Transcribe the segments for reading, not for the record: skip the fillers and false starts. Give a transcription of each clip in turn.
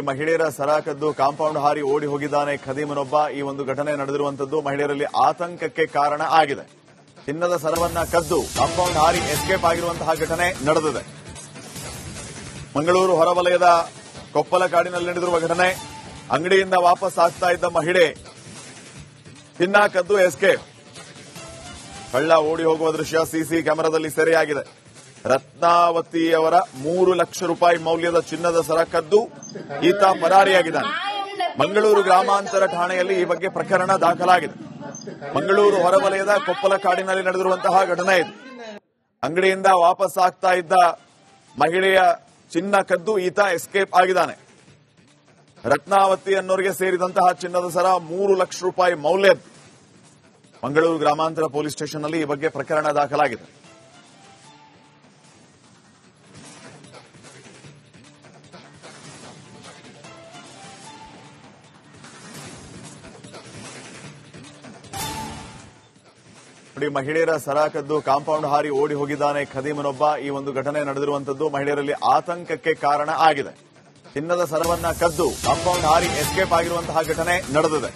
ಮಹಿಳೆಯರ ಸರ ಕದ್ದು ಕಾಂಪೌಂಡ್ ಹಾರಿ ಓಡಿ ಹೋಗಿದ್ದಾನೆ ಖದೀಮನೊಬ್ಬ. ಈ ಒಂದು ಘಟನೆ ನಡೆದಿರುವಂತದ್ದು ಮಹಿಳೆಯರಲ್ಲಿ ಆತಂಕಕ್ಕೆ ಕಾರಣ ಆಗಿದೆ. ಚಿನ್ನದ ಸರವನ್ನ ಕದ್ದು ಕಾಂಪೌಂಡ್ ಹಾರಿ ಎಸ್ಕೇಪ್ ಆಗಿರುವಂತಹ ಘಟನೆ ನಡೆದಿದೆ. ಮಂಗಳೂರು ಹೊರವಲಯದ ಕೊಪ್ಪಲಕಾಡಿನಲ್ಲಿ ನಡೆದಿರುವ ಘಟನೆ. ಅಂಗಡಿಯಿಂದ ವಾಪಸ್ ಆಗ್ತಾ ಇದ್ದ ಮಹಿಳೆ ಚಿನ್ನ ಕದ್ದು ಎಸ್ಕೇಪ್. ಕಳ್ಳ ಓಡಿ ಹೋಗುವ ದೃಶ್ಯ ಸಿಸಿ ಕ್ಯಾಮೆರಾದಲ್ಲಿ ಸೆರೆಯಾಗಿದೆ. ರತ್ನಾವತಿಯವರ 3 ಲಕ್ಷ ರೂಪಾಯಿ ಮೌಲ್ಯದ ಚಿನ್ನದ ಸರ ಕದ್ದು ಈತ ಪರಾರಿಯಾಗಿದ್ದಾನೆ. ಮಂಗಳೂರು ಗ್ರಾಮಾಂತರ ಠಾಣೆಯಲ್ಲಿ ಈ ಬಗ್ಗೆ ಪ್ರಕರಣ ದಾಖಲಾಗಿದೆ. ಮಂಗಳೂರು ಹೊರವಲಯದ ಕೊಪ್ಪಲಕಾಡಿನಲ್ಲಿ ನಡೆದಿರುವಂತಹ ಘಟನೆ ಇದು. ಅಂಗಡಿಯಿಂದ ವಾಪಸ್ ಆಗ್ತಾ ಇದ್ದ ಮಹಿಳೆಯ ಚಿನ್ನ ಕದ್ದು ಈತ ಎಸ್ಕೇಪ್ ಆಗಿದ್ದಾನೆ. ರತ್ನಾವತಿ ಅನ್ನೋರಿಗೆ ಸೇರಿದಂತಹ ಚಿನ್ನದ ಸರ 3 ಲಕ್ಷ ರೂಪಾಯಿ ಮೌಲ್ಯದ. ಮಂಗಳೂರು ಗ್ರಾಮಾಂತರ ಪೊಲೀಸ್ ಸ್ಟೇಷನ್ನಲ್ಲಿ ಈ ಬಗ್ಗೆ ಪ್ರಕರಣ ದಾಖಲಾಗಿದೆ. ಮಹಿಳೆಯರ ಸರ ಕದ್ದು ಕಾಂಪೌಂಡ್ ಹಾರಿ ಓಡಿ ಹೋಗಿದ್ದಾನೆ ಖದೀಮನೊಬ್ಬ. ಈ ಒಂದು ಘಟನೆ ನಡೆದಿರುವಂತದ್ದು ಮಹಿಳೆಯರಲ್ಲಿ ಆತಂಕಕ್ಕೆ ಕಾರಣ ಆಗಿದೆ. ಚಿನ್ನದ ಸರವನ್ನ ಕದ್ದು ಕಾಂಪೌಂಡ್ ಹಾರಿ ಎಸ್ಕೇಪ್ ಆಗಿರುವಂತಹ ಘಟನೆ ನಡೆದಿದೆ.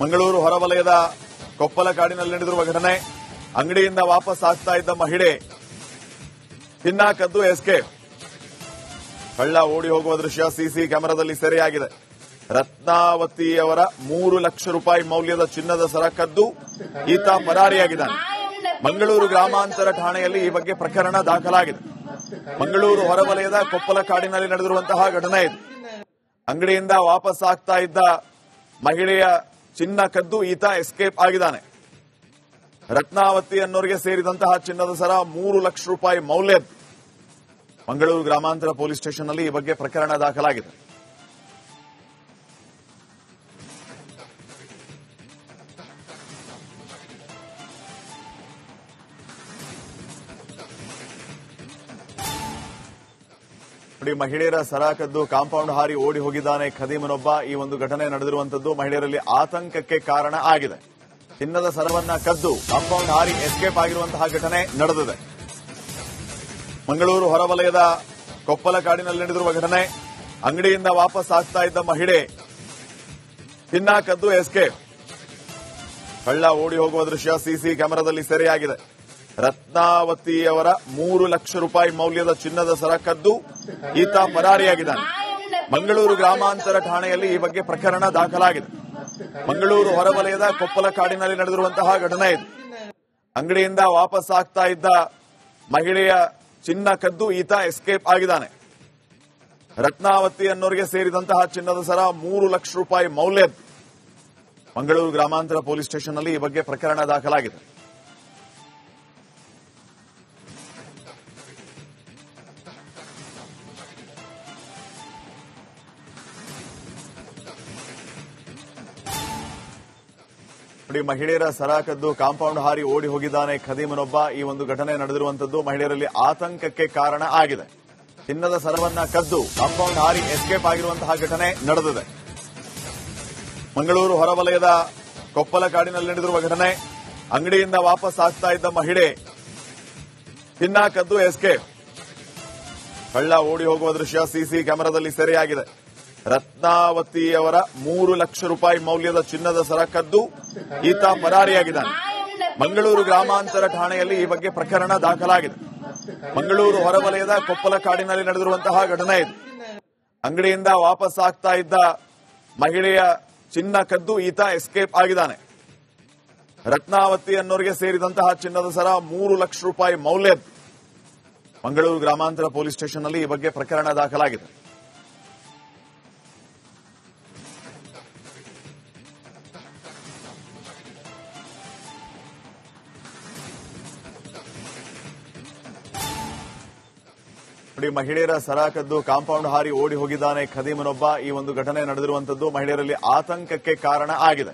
ಮಂಗಳೂರು ಹೊರವಲಯದ ಕೊಪ್ಪಲಕಾಡಿನಲ್ಲಿ ನಡೆದಿರುವ ಘಟನೆ. ಅಂಗಡಿಯಿಂದ ವಾಪಸ್ ಆಗ್ತಾ ಇದ್ದ ಮಹಿಳೆ ಚಿನ್ನ ಕದ್ದು ಎಸ್ಕೇಪ್. ಕಳ್ಳ ಓಡಿ ಹೋಗುವ ದೃಶ್ಯ ಸಿಸಿ ಕ್ಯಾಮೆರಾದಲ್ಲಿ ಸೆರೆಯಾಗಿದೆ. ರತ್ನಾವತಿಯವರ 3 ಲಕ್ಷ ರೂಪಾಯಿ ಮೌಲ್ಯದ ಚಿನ್ನದ ಸರ ಕದ್ದು ಈತ ಪರಾರಿಯಾಗಿದ್ದಾನೆ. ಮಂಗಳೂರು ಗ್ರಾಮಾಂತರ ಠಾಣೆಯಲ್ಲಿ ಈ ಬಗ್ಗೆ ಪ್ರಕರಣ ದಾಖಲಾಗಿದೆ. ಮಂಗಳೂರು ಹೊರವಲಯದ ಕೊಪ್ಪಲಕಾಡಿನಲ್ಲಿ ನಡೆದಿರುವಂತಹ ಘಟನೆ ಇದು. ಅಂಗಡಿಯಿಂದ ವಾಪಸ್ ಆಗ್ತಾ ಇದ್ದ ಮಹಿಳೆಯ ಚಿನ್ನ ಕದ್ದು ಈತ ಎಸ್ಕೇಪ್ ಆಗಿದ್ದಾನೆ. ರತ್ನಾವತಿ ಅನ್ನೋರಿಗೆ ಸೇರಿದಂತಹ ಚಿನ್ನದ ಸರ 3 ಲಕ್ಷ ರೂಪಾಯಿ ಮೌಲ್ಯದ. ಮಂಗಳೂರು ಗ್ರಾಮಾಂತರ ಪೊಲೀಸ್ ಸ್ಟೇಷನ್ನಲ್ಲಿ ಈ ಬಗ್ಗೆ ಪ್ರಕರಣ ದಾಖಲಾಗಿದೆ. ಮಹಿಳೆಯರ ಸರ ಕದ್ದು ಕಾಂಪೌಂಡ್ ಹಾರಿ ಓಡಿ ಹೋಗಿದ್ದಾನೆ ಖದೀಮನೊಬ್ಬ. ಈ ಒಂದು ಘಟನೆ ನಡೆದಿರುವಂತದ್ದು ಮಹಿಳೆಯರಲ್ಲಿ ಆತಂಕಕ್ಕೆ ಕಾರಣ ಆಗಿದೆ. ಚಿನ್ನದ ಸರವನ್ನ ಕದ್ದು ಕಾಂಪೌಂಡ್ ಹಾರಿ ಎಸ್ಕೇಪ್ ಆಗಿರುವಂತಹ ಘಟನೆ ನಡೆದಿದೆ. ಮಂಗಳೂರು ಹೊರವಲಯದ ಕೊಪ್ಪಲಕಾಡಿನಲ್ಲಿ ನಡೆದಿರುವ ಘಟನೆ. ಅಂಗಡಿಯಿಂದ ವಾಪಸ್ ಆಗ್ತಾ ಇದ್ದ ಮಹಿಳೆ ಚಿನ್ನ ಕದ್ದು ಎಸ್ಕೇಪ್. ಕಳ್ಳ ಓಡಿ ಹೋಗುವ ದೃಶ್ಯ ಸಿಸಿ ಕ್ಯಾಮೆರಾದಲ್ಲಿ ಸೆರೆಯಾಗಿದೆ. ರತ್ನಾವತಿಯವರ 3 ಲಕ್ಷ ರೂಪಾಯಿ ಮೌಲ್ಯದ ಚಿನ್ನದ ಸರ ಕದ್ದು ಈತ ಪರಾರಿಯಾಗಿದ್ದಾನೆ. ಮಂಗಳೂರು ಗ್ರಾಮಾಂತರ ಠಾಣೆಯಲ್ಲಿ ಈ ಬಗ್ಗೆ ಪ್ರಕರಣ ದಾಖಲಾಗಿದೆ. ಮಂಗಳೂರು ಹೊರವಲಯದ ಕೊಪ್ಪಲಕಾಡಿನಲ್ಲಿ ನಡೆದಿರುವಂತಹ ಘಟನೆ ಇದು. ಅಂಗಡಿಯಿಂದ ವಾಪಸ್ ಆಗ್ತಾ ಇದ್ದ ಮಹಿಳೆಯ ಚಿನ್ನ ಕದ್ದು ಈತ ಎಸ್ಕೇಪ್ ಆಗಿದ್ದಾನೆ. ರತ್ನಾವತಿ ಅನ್ನೋರಿಗೆ ಸೇರಿದಂತಹ ಚಿನ್ನದ ಸರ 3 ಲಕ್ಷ ರೂಪಾಯಿ ಮೌಲ್ಯದ. ಮಂಗಳೂರು ಗ್ರಾಮಾಂತರ ಪೊಲೀಸ್ ಸ್ಟೇಷನ್ನಲ್ಲಿ ಈ ಬಗ್ಗೆ ಪ್ರಕರಣ ದಾಖಲಾಗಿದೆ. ಮಹಿಳೆಯರ ಸರ ಕದ್ದು ಕಾಂಪೌಂಡ್ ಹಾರಿ ಓಡಿ ಹೋಗಿದ್ದಾನೆ ಖದೀಮನೊಬ್ಬ. ಈ ಒಂದು ಘಟನೆ ನಡೆದಿರುವಂತದ್ದು ಮಹಿಳೆಯರಲ್ಲಿ ಆತಂಕಕ್ಕೆ ಕಾರಣ ಆಗಿದೆ. ಚಿನ್ನದ ಸರವನ್ನ ಕದ್ದು ಕಾಂಪೌಂಡ್ ಹಾರಿ ಎಸ್ಕೇಪ್ ಆಗಿರುವಂತಹ ಘಟನೆ ನಡೆದಿದೆ. ಮಂಗಳೂರು ಹೊರವಲಯದ ಕೊಪ್ಪಲಕಾಡಿನಲ್ಲಿ ನಡೆದಿರುವ ಘಟನೆ. ಅಂಗಡಿಯಿಂದ ವಾಪಸ್ ಆಗ್ತಾ ಇದ್ದ ಮಹಿಳೆ ಚಿನ್ನ ಕದ್ದು ಎಸ್ಕೇಪ್. ಕಳ್ಳ ಓಡಿ ಹೋಗುವ ದೃಶ್ಯ ಸಿಸಿ ಕ್ಯಾಮೆರಾದಲ್ಲಿ ಸೆರೆಯಾಗಿದೆ. ರತ್ನಾವತಿಯವರ 3 ಲಕ್ಷ ರೂಪಾಯಿ ಮೌಲ್ಯದ ಚಿನ್ನದ ಸರ ಕದ್ದು ಈತ ಪರಾರಿಯಾಗಿದ್ದಾನೆ. ಮಂಗಳೂರು ಗ್ರಾಮಾಂತರ ಠಾಣೆಯಲ್ಲಿ ಈ ಬಗ್ಗೆ ಪ್ರಕರಣ ದಾಖಲಾಗಿದೆ. ಮಂಗಳೂರು ಹೊರವಲಯದ ಕೊಪ್ಪಲಕಾಡಿನಲ್ಲಿ ನಡೆದಿರುವಂತಹ ಘಟನೆ ಇದು. ಅಂಗಡಿಯಿಂದ ವಾಪಸ್ ಆಗ್ತಾ ಇದ್ದ ಮಹಿಳೆಯ ಚಿನ್ನ ಕದ್ದು ಈತ ಎಸ್ಕೇಪ್ ಆಗಿದ್ದಾನೆ. ರತ್ನಾವತಿ ಅನ್ನೋರಿಗೆ ಸೇರಿದಂತಹ ಚಿನ್ನದ ಸರ 3 ಲಕ್ಷ ರೂಪಾಯಿ ಮೌಲ್ಯದ. ಮಂಗಳೂರು ಗ್ರಾಮಾಂತರ ಪೊಲೀಸ್ ಸ್ಟೇಷನ್ನಲ್ಲಿ ಈ ಬಗ್ಗೆ ಪ್ರಕರಣ ದಾಖಲಾಗಿದೆ. ಮಹಿಳೆಯರ ಸರ ಕದ್ದು ಕಾಂಪೌಂಡ್ ಹಾರಿ ಓಡಿ ಹೋಗಿದ್ದಾನೆ ಖದೀಮನೊಬ್ಬ. ಈ ಒಂದು ಘಟನೆ ನಡೆದಿರುವಂತದ್ದು ಮಹಿಳೆಯರಲ್ಲಿ ಆತಂಕಕ್ಕೆ ಕಾರಣ ಆಗಿದೆ.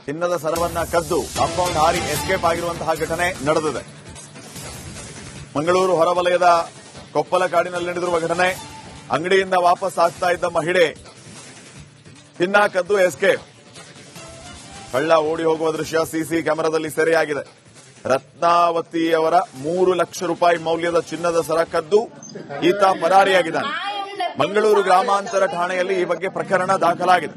ಚಿನ್ನದ ಸರವನ್ನ ಕದ್ದು ಕಾಂಪೌಂಡ್ ಹಾರಿ ಎಸ್ಕೇಪ್ ಆಗಿರುವಂತಹ ಘಟನೆ ನಡೆದಿದೆ. ಮಂಗಳೂರು ಹೊರವಲಯದ ಕೊಪ್ಪಲಕಾಡಿನಲ್ಲಿ ನಡೆದಿರುವ ಘಟನೆ. ಅಂಗಡಿಯಿಂದ ವಾಪಸ್ ಆಗ್ತಾ ಇದ್ದ ಮಹಿಳೆ ಚಿನ್ನ ಕದ್ದು ಎಸ್ಕೇಪ್. ಕಳ್ಳ ಓಡಿ ಹೋಗುವ ದೃಶ್ಯ ಸಿಸಿ ಕ್ಯಾಮೆರಾದಲ್ಲಿ ಸೆರೆಯಾಗಿದೆ. ರತ್ನಾವತಿಯವರ 3 ಲಕ್ಷ ರೂಪಾಯಿ ಮೌಲ್ಯದ ಚಿನ್ನದ ಸರ ಕದ್ದು ಈತ ಪರಾರಿಯಾಗಿದ್ದಾನೆ. ಮಂಗಳೂರು ಗ್ರಾಮಾಂತರ ಠಾಣೆಯಲ್ಲಿ ಈ ಬಗ್ಗೆ ಪ್ರಕರಣ ದಾಖಲಾಗಿದೆ.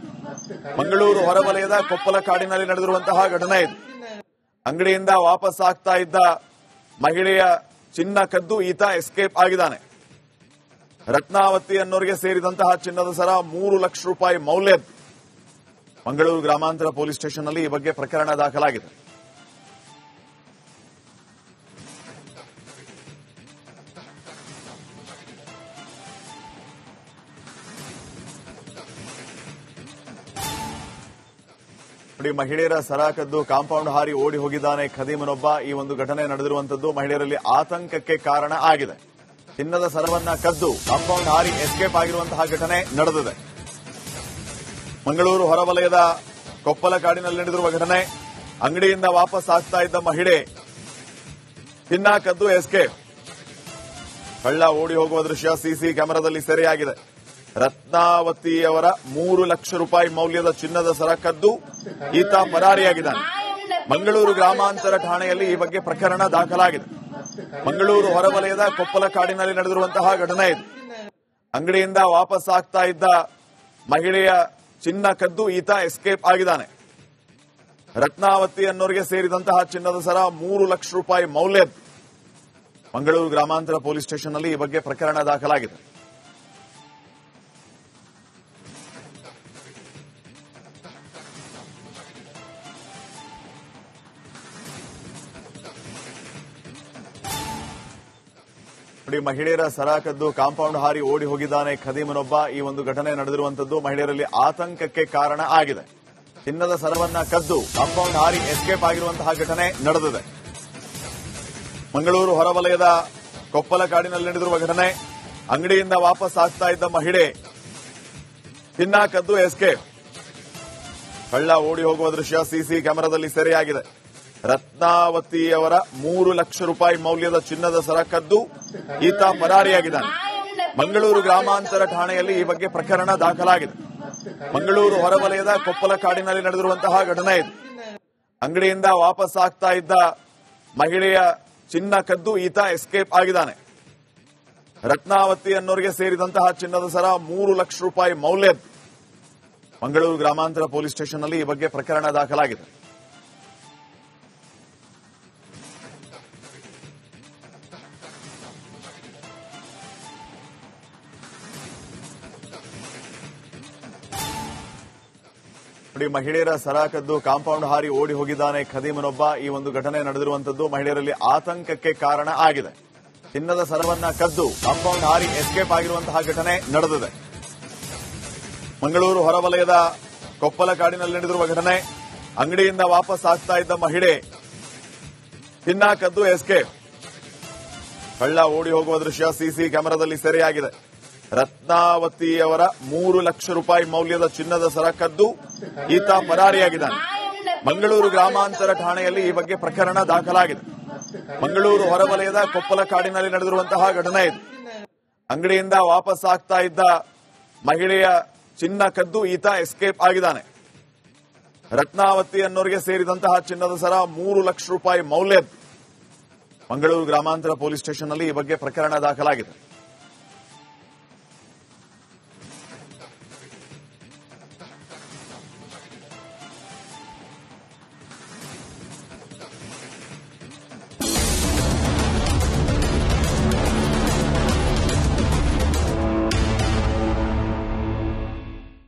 ಮಂಗಳೂರು ಹೊರವಲಯದ ಕೊಪ್ಪಲ ಕಾಡಿನಲ್ಲಿ ನಡೆದಿರುವಂತಹ ಘಟನೆ ಇದು. ಅಂಗಡಿಯಿಂದ ವಾಪಸ್ ಆಗ್ತಾ ಇದ್ದ ಮಹಿಳೆಯ ಚಿನ್ನ ಕದ್ದು ಈತ ಎಸ್ಕೇಪ್ ಆಗಿದ್ದಾನೆ. ರತ್ನಾವತಿ ಅನ್ನೋರಿಗೆ ಸೇರಿದಂತಹ ಚಿನ್ನದ ಸರ 3 ಲಕ್ಷ ರೂಪಾಯಿ ಮೌಲ್ಯದ್ದು. ಮಂಗಳೂರು ಗ್ರಾಮಾಂತರ ಪೊಲೀಸ್ ಸ್ಟೇಷನ್ನಲ್ಲಿ ಈ ಬಗ್ಗೆ ಪ್ರಕರಣ ದಾಖಲಾಗಿದೆ. ಮಹಿಳೆಯರ ಸರ ಕದ್ದು ಕಾಂಪೌಂಡ್ ಹಾರಿ ಓಡಿ ಹೋಗಿದ್ದಾನೆ ಖದೀಮನೊಬ್ಬ. ಈ ಒಂದು ಘಟನೆ ನಡೆದಿರುವಂತದ್ದು ಮಹಿಳೆಯರಲ್ಲಿ ಆತಂಕಕ್ಕೆ ಕಾರಣ ಆಗಿದೆ. ಚಿನ್ನದ ಸರವನ್ನ ಕದ್ದು ಕಾಂಪೌಂಡ್ ಹಾರಿ ಎಸ್ಕೇಪ್ ಆಗಿರುವಂತಹ ಘಟನೆ ನಡೆದಿದೆ. ಮಂಗಳೂರು ಹೊರವಲಯದ ಕೊಪ್ಪಲ ಕಾಡಿನಲ್ಲಿ ನಡೆದಿರುವ ಘಟನೆ. ಅಂಗಡಿಯಿಂದ ವಾಪಸ್ ಆಗ್ತಾ ಇದ್ದ ಮಹಿಳೆ ಚಿನ್ನ ಕದ್ದು ಎಸ್ಕೇಪ್. ಕಳ್ಳ ಓಡಿ ಹೋಗುವ ದೃಶ್ಯ ಸಿಸಿ ಕ್ಯಾಮೆರಾದಲ್ಲಿ ಸೆರೆಯಾಗಿದೆ. ರತ್ನಾವತಿಯವರ 3 ಲಕ್ಷ ರೂಪಾಯಿ ಮೌಲ್ಯದ ಚಿನ್ನದ ಸರ ಕದ್ದು ಈತ ಪರಾರಿಯಾಗಿದ್ದಾನೆ. ಮಂಗಳೂರು ಗ್ರಾಮಾಂತರ ಠಾಣೆಯಲ್ಲಿ ಈ ಬಗ್ಗೆ ಪ್ರಕರಣ ದಾಖಲಾಗಿದೆ. ಮಂಗಳೂರು ಹೊರವಲಯದ ಕೊಪ್ಪಲ ಕಾಡಿನಲ್ಲಿ ನಡೆದಿರುವಂತಹ ಘಟನೆ ಇದು. ಅಂಗಡಿಯಿಂದ ವಾಪಸ್ ಆಗ್ತಾ ಇದ್ದ ಮಹಿಳೆಯ ಚಿನ್ನ ಕದ್ದು ಈತ ಎಸ್ಕೇಪ್ ಆಗಿದ್ದಾನೆ. ರತ್ನಾವತಿ ಅನ್ನೋರಿಗೆ ಸೇರಿದಂತಹ ಚಿನ್ನದ ಸರ 3 ಲಕ್ಷ ರೂಪಾಯಿ ಮೌಲ್ಯದ್ದು. ಮಂಗಳೂರು ಗ್ರಾಮಾಂತರ ಪೊಲೀಸ್ ಸ್ಟೇಷನ್ನಲ್ಲಿ ಈ ಬಗ್ಗೆ ಪ್ರಕರಣ ದಾಖಲಾಗಿದೆ. ಮಹಿಳೆಯರ ಸರ ಕದ್ದು ಕಾಂಪೌಂಡ್ ಹಾರಿ ಓಡಿ ಹೋಗಿದ್ದಾನೆ ಖದೀಮನೊಬ್ಬ. ಈ ಒಂದು ಘಟನೆ ನಡೆದಿರುವಂತದ್ದು ಮಹಿಳೆಯರಲ್ಲಿ ಆತಂಕಕ್ಕೆ ಕಾರಣ ಆಗಿದೆ. ಚಿನ್ನದ ಸರವನ್ನ ಕದ್ದು ಕಾಂಪೌಂಡ್ ಹಾರಿ ಎಸ್ಕೇಪ್ ಆಗಿರುವಂತಹ ಘಟನೆ ನಡೆದಿದೆ. ಮಂಗಳೂರು ಹೊರವಲಯದ ಕೊಪ್ಪಲ ಕಾಡಿನಲ್ಲಿ ನಡೆದಿರುವ ಘಟನೆ. ಅಂಗಡಿಯಿಂದ ವಾಪಸ್ ಆಗ್ತಾ ಇದ್ದ ಮಹಿಳೆ ಚಿನ್ನ ಕದ್ದು ಎಸ್ಕೇಪ್. ಕಳ್ಳ ಓಡಿ ಹೋಗುವ ದೃಶ್ಯ ಸಿಸಿ ಕ್ಯಾಮೆರಾದಲ್ಲಿ ಸೆರೆಯಾಗಿದೆ. ರತ್ನಾವತಿಯವರ 3 ಲಕ್ಷ ರೂಪಾಯಿ ಮೌಲ್ಯದ ಚಿನ್ನದ ಸರ ಕದ್ದು ಈತ ಪರಾರಿಯಾಗಿದ್ದಾನೆ. ಮಂಗಳೂರು ಗ್ರಾಮಾಂತರ ಠಾಣೆಯಲ್ಲಿ ಈ ಬಗ್ಗೆ ಪ್ರಕರಣ ದಾಖಲಾಗಿದೆ. ಮಂಗಳೂರು ಹೊರವಲಯದ ಕೊಪ್ಪಲ ಕಾಡಿನಲ್ಲಿ ನಡೆದಿರುವಂತಹ ಘಟನೆ ಇದು. ಅಂಗಡಿಯಿಂದ ವಾಪಸ್ ಆಗ್ತಾ ಇದ್ದ ಮಹಿಳೆಯ ಚಿನ್ನ ಕದ್ದು ಈತ ಎಸ್ಕೇಪ್ ಆಗಿದ್ದಾನೆ. ರತ್ನಾವತಿ ಅನ್ನೋರಿಗೆ ಸೇರಿದಂತಹ ಚಿನ್ನದ ಸರ 3 ಲಕ್ಷ ರೂಪಾಯಿ ಮೌಲ್ಯದ್ದು. ಮಂಗಳೂರು ಗ್ರಾಮಾಂತರ ಪೊಲೀಸ್ ಸ್ಟೇಷನ್ನಲ್ಲಿ ಈ ಬಗ್ಗೆ ಪ್ರಕರಣ ದಾಖಲಾಗಿದೆ. ಮಹಿಳೆಯರ ಸರ ಕದ್ದು ಕಾಂಪೌಂಡ್ ಹಾರಿ ಓಡಿ ಹೋಗಿದ್ದಾನೆ ಖದೀಮನೊಬ್ಬ. ಈ ಒಂದು ಘಟನೆ ನಡೆದಿರುವಂತದ್ದು ಮಹಿಳೆಯರಲ್ಲಿ ಆತಂಕಕ್ಕೆ ಕಾರಣ ಆಗಿದೆ. ಚಿನ್ನದ ಸರವನ್ನ ಕದ್ದು ಕಾಂಪೌಂಡ್ ಹಾರಿ ಎಸ್ಕೇಪ್ ಆಗಿರುವಂತಹ ಘಟನೆ ನಡೆದಿದೆ. ಮಂಗಳೂರು ಹೊರವಲಯದ ಕೊಪ್ಪಲ ಕಾಡಿನಲ್ಲಿ ನಡೆದಿರುವ ಘಟನೆ. ಅಂಗಡಿಯಿಂದ ವಾಪಸ್ ಆಗ್ತಾ ಇದ್ದ ಮಹಿಳೆ ಚಿನ್ನ ಕದ್ದು ಎಸ್ಕೇಪ್. ಕಳ್ಳ ಓಡಿ ಹೋಗುವ ದೃಶ್ಯ ಸಿಸಿ ಕ್ಯಾಮೆರಾದಲ್ಲಿ ಸೆರೆಯಾಗಿದೆ. ರತ್ನಾವತಿಯವರ 3 ಲಕ್ಷ ರೂಪಾಯಿ ಮೌಲ್ಯದ ಚಿನ್ನದ ಸರ ಕದ್ದು ಈತ ಪರಾರಿಯಾಗಿದ್ದಾನೆ. ಮಂಗಳೂರು ಗ್ರಾಮಾಂತರ ಠಾಣೆಯಲ್ಲಿ ಈ ಬಗ್ಗೆ ಪ್ರಕರಣ ದಾಖಲಾಗಿದೆ. ಮಂಗಳೂರು ಹೊರವಲಯದ ಕೊಪ್ಪಲ ಕಾಡಿನಲ್ಲಿ ನಡೆದಿರುವಂತಹ ಘಟನೆ ಇದು. ಅಂಗಡಿಯಿಂದ ವಾಪಸ್ ಆಗ್ತಾ ಇದ್ದ ಮಹಿಳೆಯ ಚಿನ್ನ ಕದ್ದು ಈತ ಎಸ್ಕೇಪ್ ಆಗಿದ್ದಾನೆ. ರತ್ನಾವತಿ ಅನ್ನೋರಿಗೆ ಸೇರಿದಂತಹ ಚಿನ್ನದ ಸರ 3 ಲಕ್ಷ ರೂಪಾಯಿ ಮೌಲ್ಯದ್ದು. ಮಂಗಳೂರು ಗ್ರಾಮಾಂತರ ಪೊಲೀಸ್ ಸ್ಟೇಷನ್ನಲ್ಲಿ ಈ ಬಗ್ಗೆ ಪ್ರಕರಣ ದಾಖಲಾಗಿದೆ.